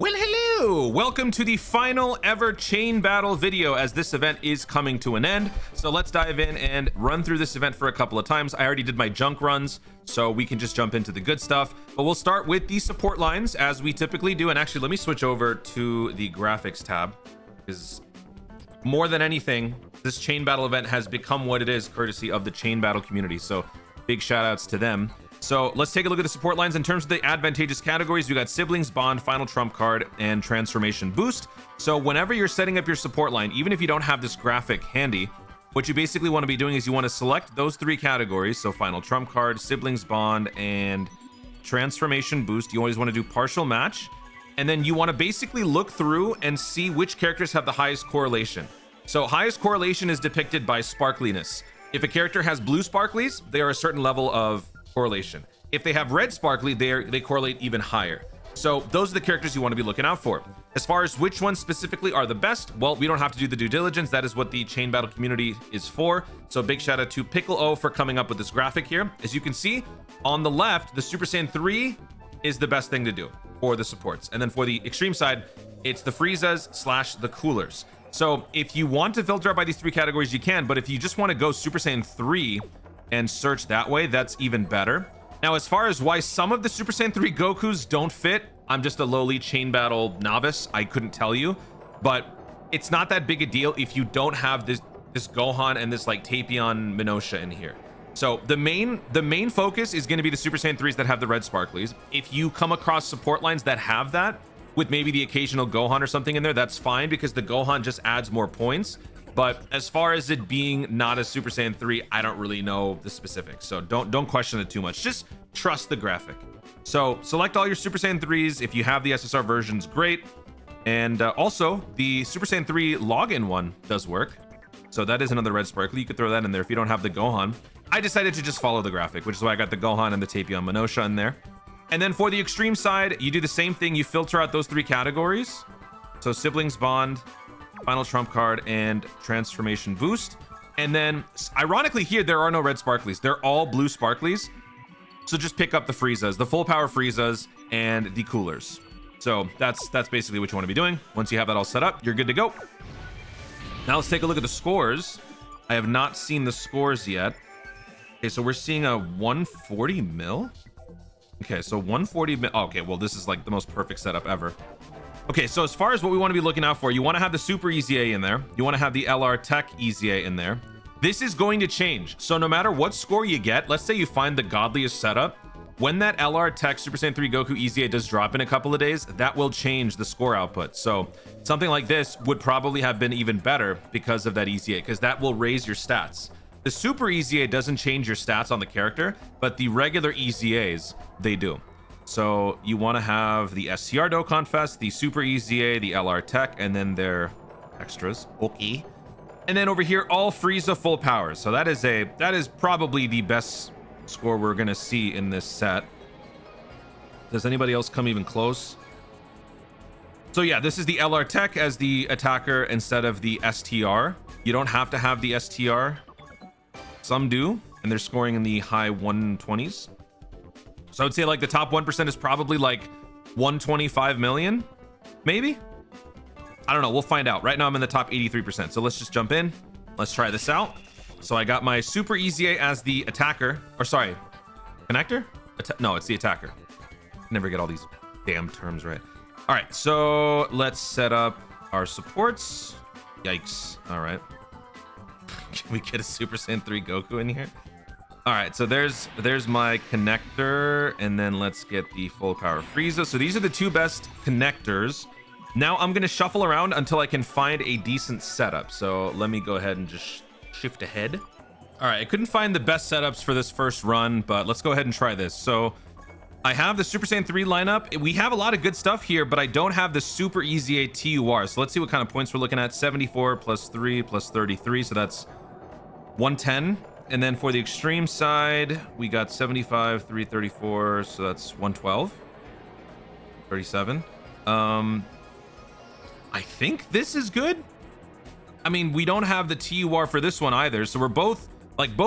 Well, hello! Welcome to the final ever chain battle video, as this event is coming to an end. So let's dive in and run through this event for a couple of times. I already did my junk runs, so we can just jump into the good stuff. But we'll start with the support lines, as we typically do. And actually, let me switch over to the graphics tab, because more than anything, this chain battle event has become what it is courtesy of the chain battle community. So big shout outs to them. So let's take a look at the support lines. In terms of the advantageous categories, we got Siblings, Bond, Final Trump Card, and Transformation Boost. So whenever you're setting up your support line, even if you don't have this graphic handy, what you basically want to be doing is you want to select those three categories. So Final Trump Card, Siblings, Bond, and Transformation Boost. You always want to do partial match. And then you want to basically look through and see which characters have the highest correlation. So highest correlation is depicted by sparkliness. If a character has blue sparklies, they are a certain level of correlation. If they have red sparkly, they correlate even higher. So those are the characters you want to be looking out for. As far as which ones specifically are the best, well, we don't have to do the due diligence. That is what the chain battle community is for. So big shout out to Pickle O for coming up with this graphic here. As you can see on the left, the Super Saiyan 3 is the best thing to do for the supports. And then for the extreme side, it's the Friezas / the coolers. So if you want to filter out by these three categories, you can, but if you just want to go Super Saiyan 3 and search that way, that's even better. Now, as far as why some of the Super Saiyan 3 Gokus don't fit, I'm just a lowly chain battle novice. I couldn't tell you, but it's not that big a deal if you don't have this Gohan and this like Tapion Minosha in here. So the main focus is going to be the Super Saiyan 3s that have the red sparklies. If you come across support lines that have that, with maybe the occasional Gohan or something in there, that's fine, because the Gohan just adds more points. But as far as it being not a Super Saiyan 3, I don't really know the specifics. So don't question it too much. Just trust the graphic. So select all your Super Saiyan 3s. If you have the SSR versions, great. And also, the Super Saiyan 3 login one does work. So that is another red sparkly. You could throw that in there if you don't have the Gohan. I decided to just follow the graphic, which is why I got the Gohan and the Tapion Minosha in there. And then for the extreme side, you do the same thing. You filter out those three categories. So Siblings, Bond, Final Trump Card, and Transformation Boost. And then ironically here, there are no red sparklies. They're all blue sparklies. So just pick up the Friezas, the full power Friezas, and the coolers. So that's basically what you want to be doing. Once you have that all set up, you're good to go. Now let's take a look at the scores. I have not seen the scores yet. Okay, so we're seeing a 140 mil. Okay, so 140 mil. Oh, okay, well, this is like the most perfect setup ever. Okay, so as far as what we want to be looking out for, you want to have the Super EZA in there. You want to have the LR Tech EZA in there. This is going to change. So no matter what score you get, let's say you find the godliest setup, when that LR Tech Super Saiyan 3 Goku EZA does drop in a couple of days, that will change the score output. So something like this would probably have been even better because of that EZA, because that will raise your stats. The Super EZA doesn't change your stats on the character, but the regular EZAs, they do. So you want to have the SCR Dokkan Fest, the Super EZA, the LR Tech, and then their extras. Okay. And then over here, all Frieza full powers. So that is probably the best score we're gonna see in this set. Does anybody else come even close? So yeah, this is the LR Tech as the attacker instead of the STR. You don't have to have the STR. Some do, and they're scoring in the high 120s. So I would say like the top 1% is probably like 125 million, maybe? I don't know, we'll find out. Right now I'm in the top 83%. So let's just jump in. Let's try this out. So I got my Super EZA as the attacker, or sorry, connector? No, it's the attacker. Never get all these damn terms right. All right, so let's set up our supports. Yikes, all right. Can we get a Super Saiyan 3 Goku in here? All right, so there's my connector, and then let's get the full power Frieza. So these are the two best connectors. Now I'm gonna shuffle around until I can find a decent setup. So let me go ahead and just shift ahead. All right, I couldn't find the best setups for this first run, but let's go ahead and try this. So I have the Super Saiyan 3 lineup. We have a lot of good stuff here, but I don't have the Super EZA TUR. So let's see what kind of points we're looking at. 74 plus 3 plus 33, so that's 110. And then for the extreme side, we got 75, 334, so that's 112. 37. I think this is good. I mean, we don't have the TUR for this one either, so we're both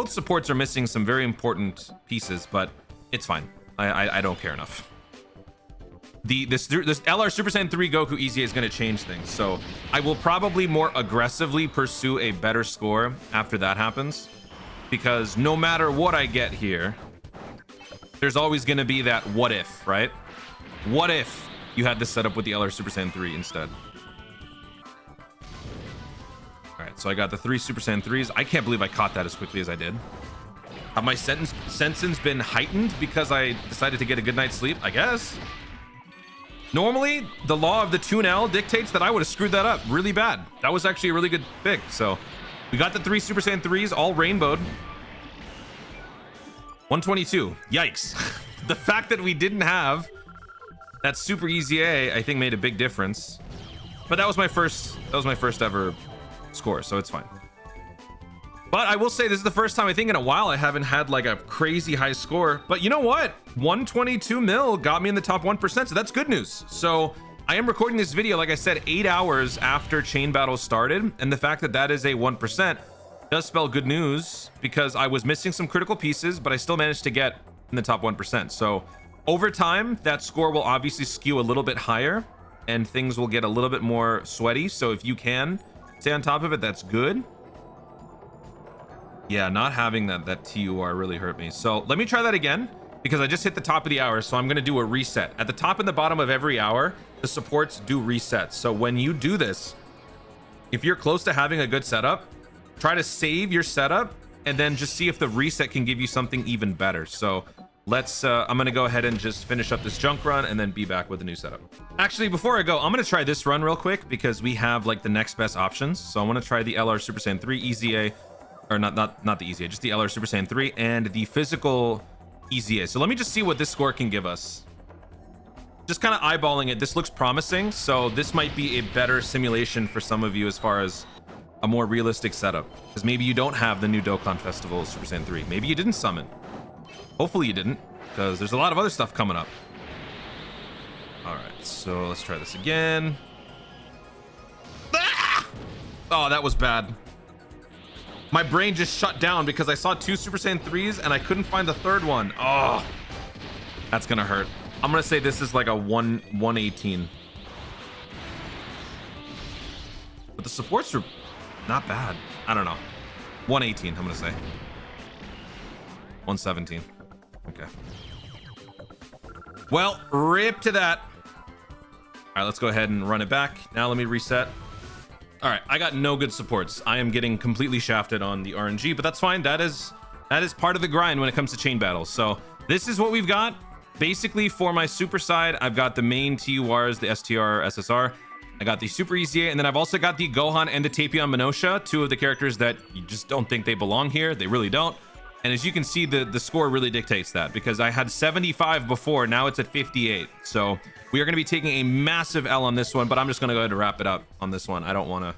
supports are missing some very important pieces, but it's fine. I don't care enough. this LR Super Saiyan 3 Goku EZA is going to change things. So I will probably more aggressively pursue a better score after that happens, because no matter what I get here, there's always going to be that what if, right? What if you had this set up with the LR Super Saiyan 3 instead? All right, so I got the 3 Super Saiyan 3s. I can't believe I caught that as quickly as I did. Have my senses been heightened because I decided to get a good night's sleep? I guess. Normally, the law of the Toon L dictates that I would have screwed that up really bad. That was actually a really good pick. So we got the 3 Super Saiyan 3s, all rainbowed. 122. Yikes. The fact that we didn't have that Super EZA, I think, made a big difference. But that was my first ever score, so it's fine. But I will say this is the first time I think in a while I haven't had like a crazy high score. But you know what? 122 mil got me in the top 1%, so that's good news. So I am recording this video, like I said, 8 hours after Chain Battle started, and the fact that that is a 1% does spell good news, because I was missing some critical pieces, but I still managed to get in the top 1%. So over time, that score will obviously skew a little bit higher, and things will get a little bit more sweaty. So if you can stay on top of it, that's good. Yeah, not having that TUR really hurt me. So let me try that again, because I just hit the top of the hour. So I'm going to do a reset. At the top and the bottom of every hour, the supports do resets. So when you do this, if you're close to having a good setup, try to save your setup and then just see if the reset can give you something even better. So let's, I'm going to go ahead and just finish up this junk run and then be back with a new setup. Actually, before I go, I'm going to try this run real quick, because we have like the next best options. So I want to try the LR Super Saiyan 3 EZA. Or not the EZA, just the LR Super Saiyan 3 and the physical EZA. So let me just see what this score can give us. Just kind of eyeballing it, this looks promising. So this might be a better simulation for some of you as far as a more realistic setup. Because maybe you don't have the new Dokkan Festival Super Saiyan 3. Maybe you didn't summon. Hopefully you didn't, because there's a lot of other stuff coming up. All right, so let's try this again. Ah! Oh, that was bad. My brain just shut down because I saw 2 Super Saiyan 3s and I couldn't find the third one. Oh, that's gonna hurt. I'm gonna say this is like a 118. But the supports are not bad. I don't know. 118, I'm gonna say. 117. Okay. Well, rip to that. All right, let's go ahead and run it back. Now let me reset. All right, I got no good supports. I am getting completely shafted on the RNG, but that's fine. That is part of the grind when it comes to chain battles. So this is what we've got. Basically, for my super side, I've got the main TURs, the STR, SSR. I got the Super EZA, and then I've also got the Gohan and the Tapion Minosha, 2 of the characters that you just don't think they belong here. They really don't. And as you can see, the score really dictates that, because I had 75 before, now it's at 58. So we are going to be taking a massive L on this one, but I'm just going to go ahead and wrap it up on this one. I don't want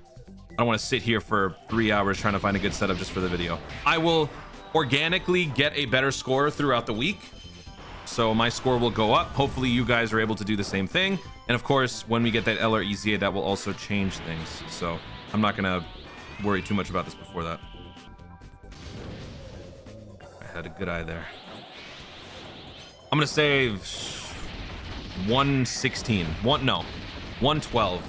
to sit here for 3 hours trying to find a good setup just for the video. I will organically get a better score throughout the week, so my score will go up. Hopefully you guys are able to do the same thing. And of course, when we get that LR EZA, that will also change things. So I'm not going to worry too much about this before that. I had a good eye there. I'm going to say 116. 112.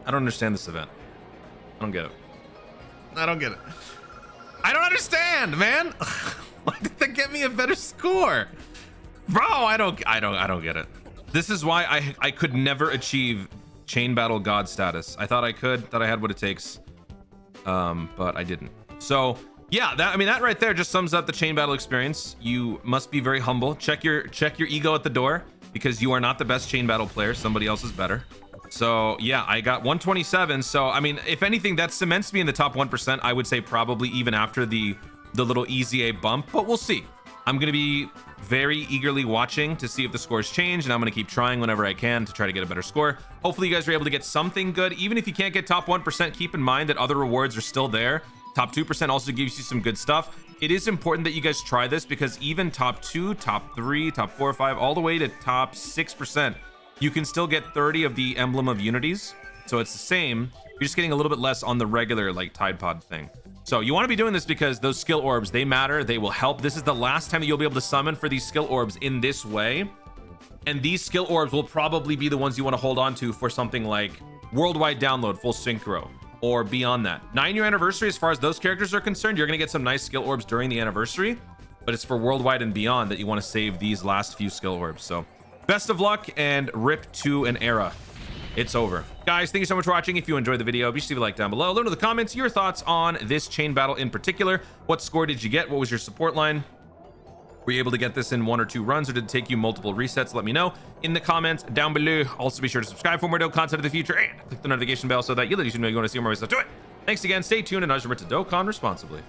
I don't understand this event. I don't get it. I don't get it. I don't understand, man. Why did that get me a better score? Bro, I don't get it. This is why I could never achieve Chain Battle God status. I thought I could, that I had what it takes. But I didn't. So yeah, that right there just sums up the Chain Battle experience. You must be very humble. Check your ego at the door, because you are not the best Chain Battle player. Somebody else is better. So yeah, I got 127. So I mean, if anything, that cements me in the top 1%. I would say probably even after the little EZA bump, but we'll see. I'm going to be very eagerly watching to see if the scores change, and I'm going to keep trying whenever I can to try to get a better score. Hopefully you guys are able to get something good. Even if you can't get top 1%, keep in mind that other rewards are still there. Top 2% also gives you some good stuff. It is important that you guys try this, because even top 2, top 3, top 4 or 5, all the way to top 6% you can still get 30 of the Emblem of Unities. So it's the same. You're just getting a little bit less on the regular like Tide Pod thing. So you want to be doing this because those skill orbs, they matter. They will help. This is the last time that you'll be able to summon for these skill orbs in this way. And these skill orbs will probably be the ones you want to hold on to for something like worldwide download, full synchro, or beyond that. 9-year anniversary, as far as those characters are concerned, you're going to get some nice skill orbs during the anniversary, but it's for worldwide and beyond that you want to save these last few skill orbs. So best of luck and rip to an era. It's over. Guys, thank you so much for watching. If you enjoyed the video, be sure to leave a like down below. Let me know in the comments your thoughts on this chain battle in particular. What score did you get? What was your support line? Were you able to get this in 1 or 2 runs, or did it take you multiple resets? Let me know in the comments down below. Also, be sure to subscribe for more dope content in the future and click the notification bell so that you let you know you want to see more stuff to it. Thanks again. Stay tuned, and I remember to Dokkan responsibly.